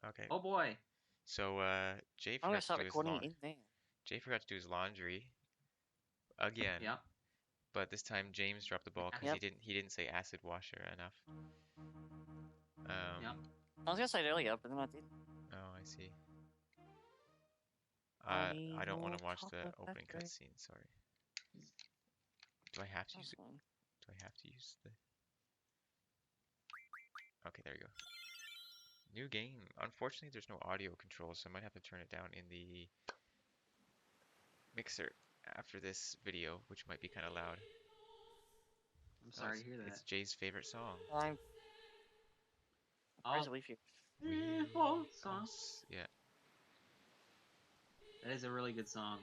Okay. Oh boy. So Jay I'm gonna forgot to start do his recording in there. Jay forgot to do his laundry again. Yeah. But this time James dropped the ball because Yep. he didn't say acid washer enough. Yeah. I was gonna say it earlier, but then I did. Oh, I see. Tiny I don't want little to watch the chocolate opening factory. cutscene. Sorry. Do I have to use That's it? fine. Do I have to use the? Okay, there we go. New game. Unfortunately, there's no audio control, so I might have to turn it down in the mixer after this video, which might be kind of loud. I'm Oh, sorry to hear that. it's Jay's favorite song. I'm Oh, crazy with you. We whole song. Yeah. That is a really good song.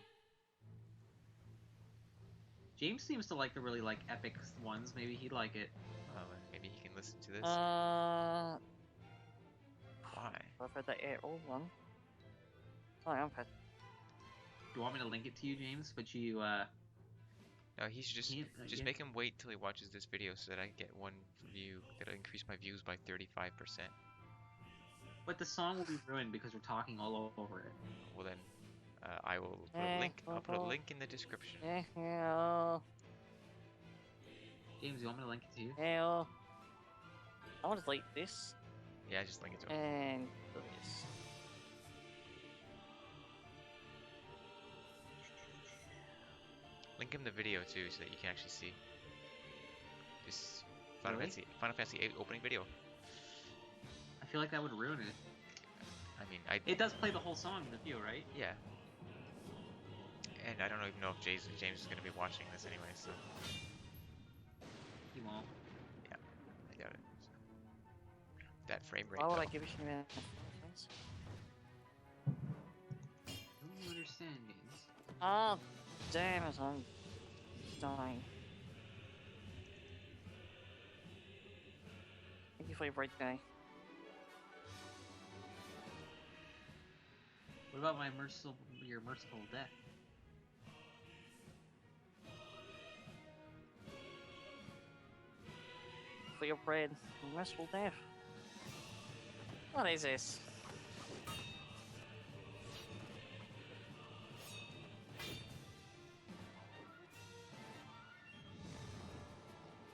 James seems to like the really epic ones. Maybe he'd like it. Well, maybe he can listen to this. Why? Why? I've heard that air all one. Oh, I'm fat. Do you want me to link it to you, James? But you, No, he should just yeah. make him wait till he watches this video so that I get one view. That'll increase my views by 35%. But the song will be ruined because we're talking all over it. Well then, I will put a link. I'll put a link in the description. Hell. James, you want me to link it to you? Hell. I want to delete this Yeah, just link it to him. and do this. Link him the video too, so that you can actually see this Really? Final Fantasy VIII opening video. I feel like that would ruin it. I mean, It does play the whole song in the video, right? Yeah. And I don't even know if James is gonna be watching this anyway, so He won't. yeah, I doubt it. So. That frame rate. Why would though. I give a shit about friends? Don't you understand, James? Oh, damn it, I'm dying. Thank you for your birthday. What about your merciful death? For your bread, merciful death. What is this?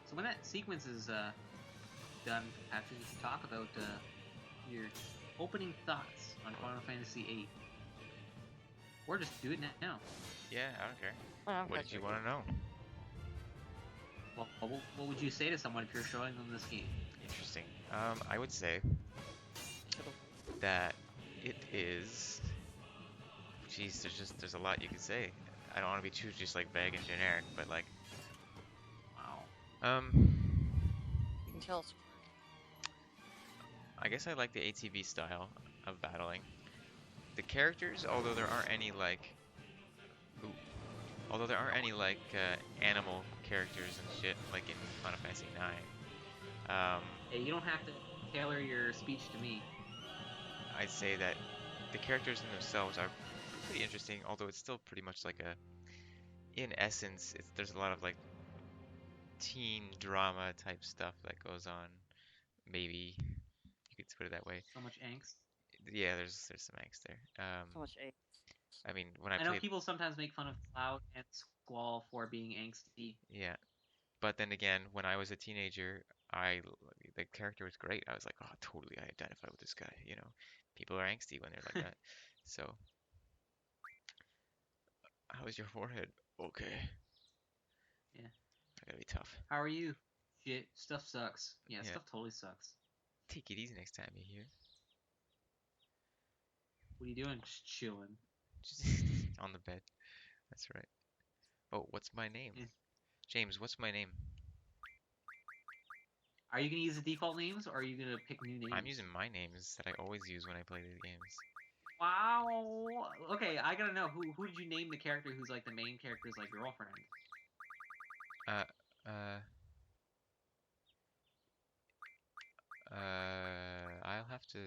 So when that sequence is done, Patrick, you can talk about your opening thoughts on Final Fantasy VIII. Or just do it now. Yeah, I don't care. Oh, What did you want to know? Well, what would you say to someone if you're showing them this game? Interesting. I would say that it is. Jeez, there's a lot you could say. I don't want to be too just like vague and generic, but like, Wow. You can tell us. I guess I like the ATV style of battling. The characters, although there aren't any like, animal characters and shit like in Final Fantasy IX. Hey, you don't have to tailor your speech to me. I'd say that the characters in themselves are pretty interesting, although it's still pretty much like in essence, there's a lot of like teen drama type stuff that goes on. Maybe you could put it that way. So much angst. Yeah, there's some angst there. So much A. I mean, when I know played, people sometimes make fun of Cloud and Squall for being angsty. yeah, but then again, when I was a teenager, the character was great. I was like, oh, totally, I identify with this guy. You know, people are angsty when they're like that. So, how is your forehead? Okay, Yeah. I gotta be tough. How are you? Shit, stuff sucks. Yeah, Yeah. stuff totally sucks. Take it easy next time you hear. What are you doing? Just chilling. Just on the bed. That's right. Oh, what's my name? Yeah. James, what's my name? Are you gonna use the default names, or are you gonna pick new names? I'm using my names that I always use when I play these games. Wow. Okay, I gotta know who did you name the character who's like the main character's like girlfriend? I'll have to.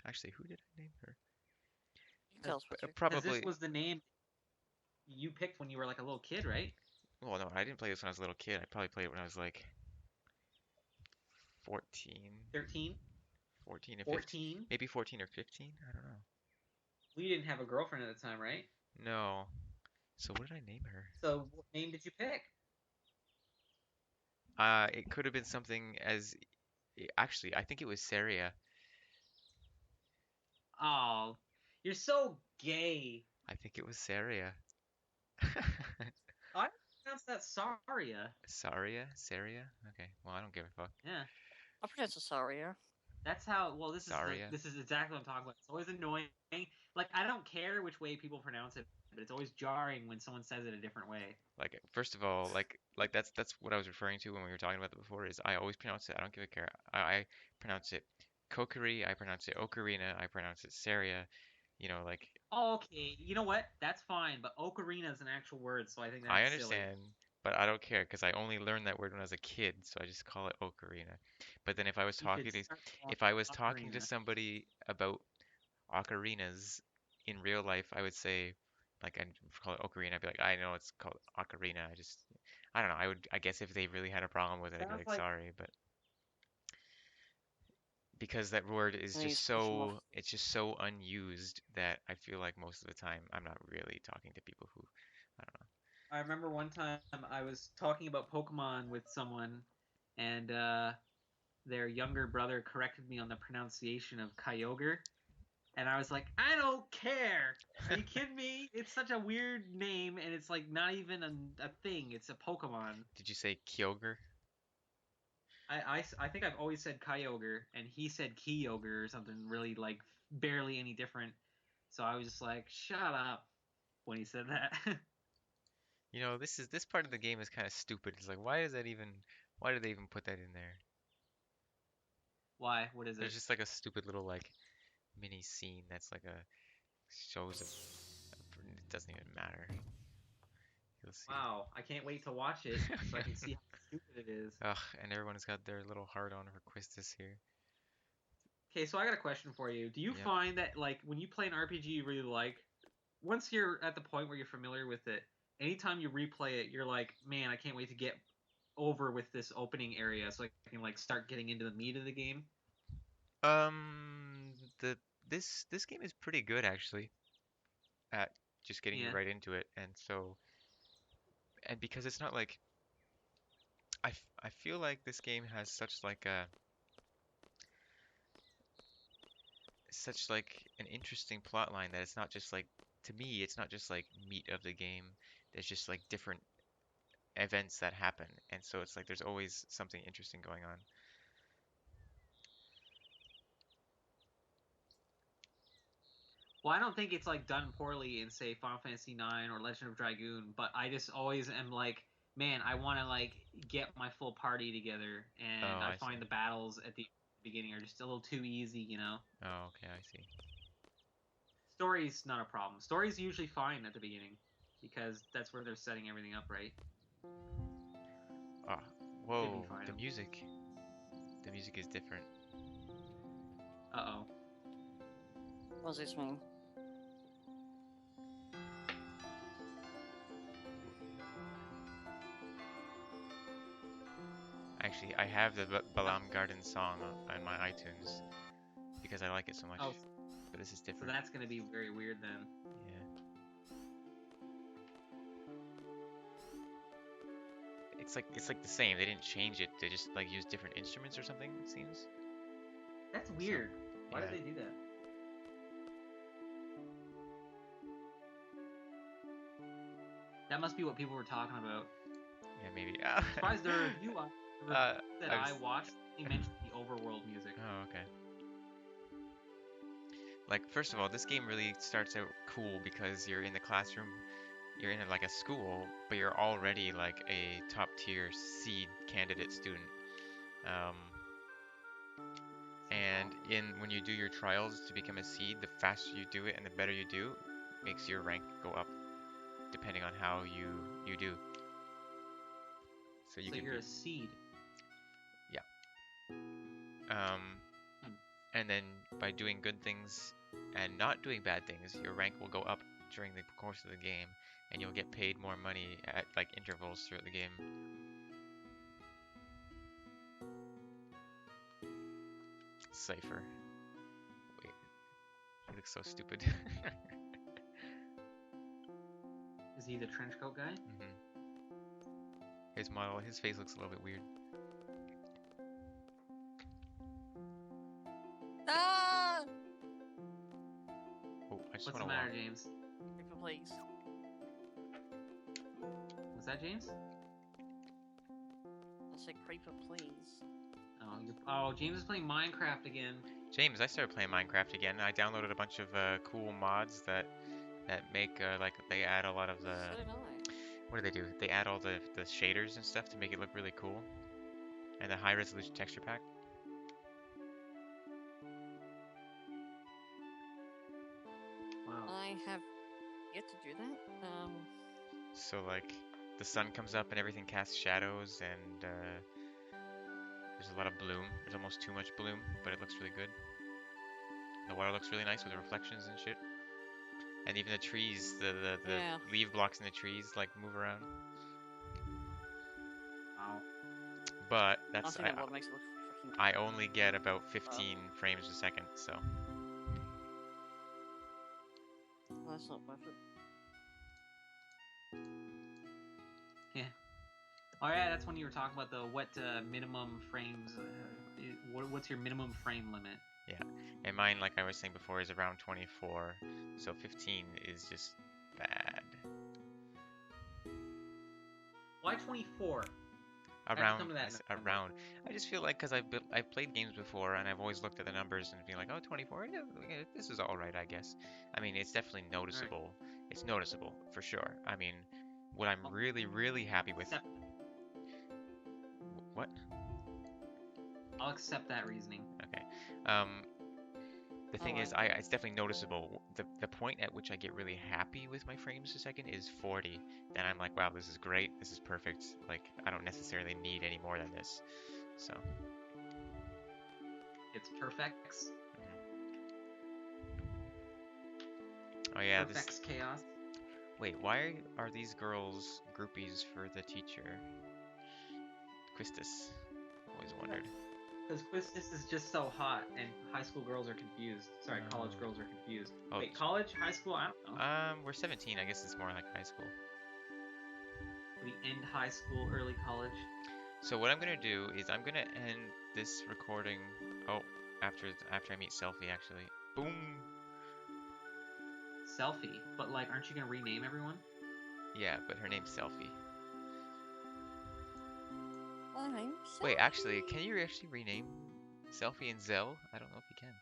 Actually, who did I name her? You can tell us what you Because Probably. this was the name you picked when you were like a little kid, right? Well, no, I didn't play this when I was a little kid. I probably played it when I was like 14. 13. 14 or 15. 14. Maybe 14 or 15? I don't know. We didn't have a girlfriend at the time, right? No. So what did I name her? So what name did you pick? It could have been something as actually, I think it was Saria. Oh, you're so gay. I think it was Saria. I pronounce that Saria. Saria? Saria? Okay. Well, I don't give a fuck. Yeah. I pronounce it Saria. That's how. Well, Saria. this is exactly what I'm talking about. It's always annoying. Like I don't care which way people pronounce it, but it's always jarring when someone says it a different way. Like first of all, like that's what I was referring to when we were talking about it before. Is I always pronounce it. I don't give a care. I pronounce it Kokiri. I pronounce it Ocarina. I pronounce it Saria. You know, like Oh, okay, you know what? That's fine, but ocarina is an actual word, so I think I that's silly. understand, but I don't care because I only learned that word when I was a kid, so I just call it Ocarina. But then You should start calling if I was it talking to ocarina. somebody about ocarinas in real life, I would say, like, I'd call it ocarina. I'd be like, I know it's called ocarina. I don't know. I guess if they really had a problem with it, I'd be Sounds like, like sorry, but because that word is And you just switch them off. it's just so unused that I feel like most of the time I'm not really talking to people who, I don't know. I remember one time I was talking about Pokemon with someone, and their younger brother corrected me on the pronunciation of Kyogre, and I was like, I don't care. Are you kidding me? It's such a weird name, and it's like not even a thing. It's a Pokemon. Did you say Kyogre? I think I've always said Kyogre, and he said Kyogre or something really like barely any different. So I was just like, shut up when he said that. You know, this part of the game is kind of stupid. It's like, why did they even put that in there? Why? What is There's it? just like a stupid little like mini scene that's like a shows it doesn't even matter. You'll see. Wow, I can't wait to watch it so I can see how stupid it is. Ugh, and everyone's got their little heart on for Quistis here. Okay, so I got a question for you. Do you Yep. find that like when you play an RPG you really like, once you're at the point where you're familiar with it, anytime you replay it, you're like, man, I can't wait to get over with this opening area so I can like start getting into the meat of the game? The this game is pretty good actually at just getting you Yeah. right into it, and so and because it's not like I feel like this game has such like an interesting plot line that it's not just like to me it's not just like meat of the game. There's just like different events that happen, and so it's like there's always something interesting going on. Well, I don't think it's like done poorly in say Final Fantasy IX or Legend of Dragoon, but I just always am like, man, I want to like get my full party together, Oh, and I I see. find the battles at the beginning are just a little too easy, you know. Oh, okay, I see. Story's not a problem. Story's usually fine at the beginning because that's where they're setting everything up, right? Ah, Should be whoa, fine. the music. The music is different. Uh-oh. What does this mean? Actually, I have the Balam Garden song on my iTunes because I like it so much. Oh, But this is so different. that's gonna be very weird then. Yeah. It's like the same. They didn't change it. They just like use different instruments or something, it seems. That's So, weird. Why did yeah. they do that? That must be what people were talking about. Yeah, maybe. Surprised the review that I was I watched, he mentioned the overworld music. Oh, okay. Like, first of all, this game really starts out cool because you're in the classroom, you're in like a school, but you're already like a top tier seed candidate student. Um, and when you do your trials to become a seed, the faster you do it and the better you do, makes your rank go up depending on how you do. So you So can you're be, a seed. yeah. Um, Hmm. and then by doing good things and not doing bad things, your rank will go up during the course of the game, and you'll get paid more money at like intervals throughout the game. Cipher. He looks so stupid. Is he the trench coat guy? His model, his face looks a little bit weird. Ah! Oh, I just What's want the to matter, walk. James? Creeper, please. Was that James? I said creeper, please. Oh, James is playing Minecraft again. James, I started playing Minecraft again. I downloaded a bunch of cool mods that make like they add a lot of the So did I. what do they do? They add all the shaders and stuff to make it look really cool, and the high resolution texture pack. Wow. I have yet to do that. So like the sun comes up and everything casts shadows, and there's a lot of bloom. There's almost too much bloom, but it looks really good. The water looks really nice with the reflections and shit. And even the trees, the Yeah. leaf blocks in the trees like move around. Wow. But I that's think that what makes it look freaking. I only get about 15 frames a second, so Well, that's not worth it. Yeah. All right, that's when you were talking about the what minimum frames. What's your minimum frame limit? and mine, like I was saying before, is around 24, so 15 is just bad. Why 24? Around, come to that I s- number. around. I just feel like because I've played games before and I've always looked at the numbers and been like, oh, 24, yeah, this is all right, I guess. I mean, it's definitely noticeable. It's noticeable for sure. I mean, what I'm really happy with. What? I'll accept that reasoning. Okay. The thing is, it's definitely noticeable. The point at which I get really happy with my frames a second is 40. Then I'm like, wow, this is great. This is perfect. Like, I don't necessarily need any more than this. So. It's Perfect's. Oh yeah, Perfect's chaos. Wait, why are these girls groupies for the teacher? Quistis. Always wondered. Because Quistis is just so hot, and high school girls are confused. Sorry, college girls are confused. Oh. Wait, college, high school? I don't know. We're 17. I guess it's more like high school. The end high school, early college. So what I'm gonna do is I'm gonna end this recording. Oh, after I meet Selfie, actually. Boom. Selfie, but like, aren't you gonna rename everyone? Yeah, but her name's Selfie. I'm Wait, actually, can you actually rename Selfie and Zell? I don't know if you can.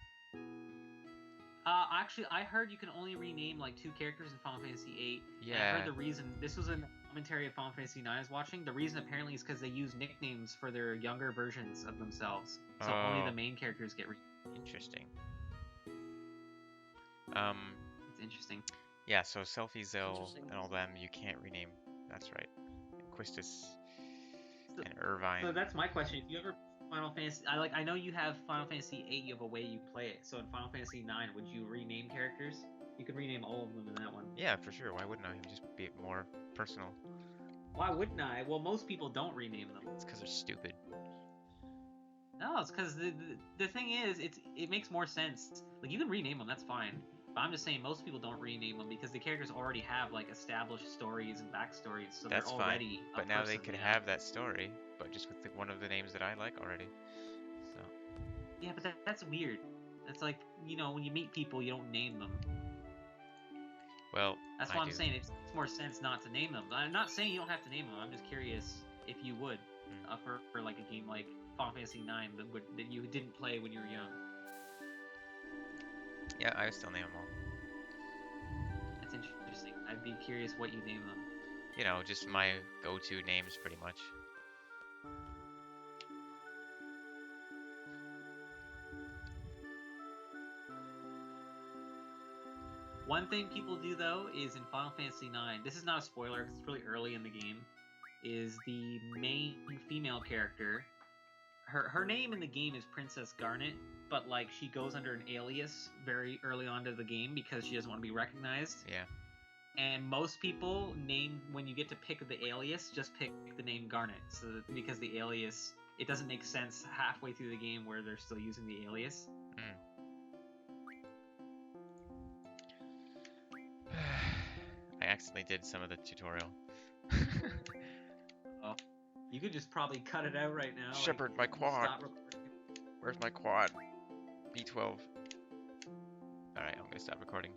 Actually, I heard you can only rename like 2 characters in Final Fantasy VIII. Yeah. And I heard the reason. This was a commentary of Final Fantasy IX I was watching. The reason apparently is because they use nicknames for their younger versions of themselves, so only the main characters get. Interesting. It's interesting. Yeah, so Selfie, Zell, and all them you can't rename. That's right. And Quistis and Irvine. So that's my question. If you ever Final Fantasy, I know you have Final Fantasy VIII. You have a way you play it. So in Final Fantasy IX, would you rename characters? You could rename all of them in that one. Yeah, for sure. Why wouldn't I? Just be more personal. Why wouldn't I? Well, most people don't rename them. It's because they're stupid. No, it's because the thing is, it makes more sense. Like, you can rename them, that's fine. But I'm just saying most people don't rename them because the characters already have like established stories and backstories, so That's they're fine. already. But now they could have that story, but just with one of the names that I like already. So. Yeah, but that's weird. That's like, when you meet people, you don't name them. Well, that's why I'm saying it makes more sense not to name them. I'm not saying you don't have to name them. I'm just curious if you would for like a game like Final Fantasy IX that you didn't play when you were young. Yeah, I would still name them all. That's interesting. I'd be curious what you name them. Just my go-to names, pretty much. One thing people do, though, is in Final Fantasy IX, this is not a spoiler because it's really early in the game, is the main female character, her name in the game is Princess Garnet, but like she goes under an alias very early on to the game because she doesn't want to be recognized. Yeah. And most people when you get to pick the alias, just pick the name Garnet, because the alias, it doesn't make sense halfway through the game where they're still using the alias. accidentally did some of the tutorial. Oh, you could just probably cut it out right now. Shepard, my Like, quad. stop recording. Where's my quad? B12. Alright, I'm gonna stop recording.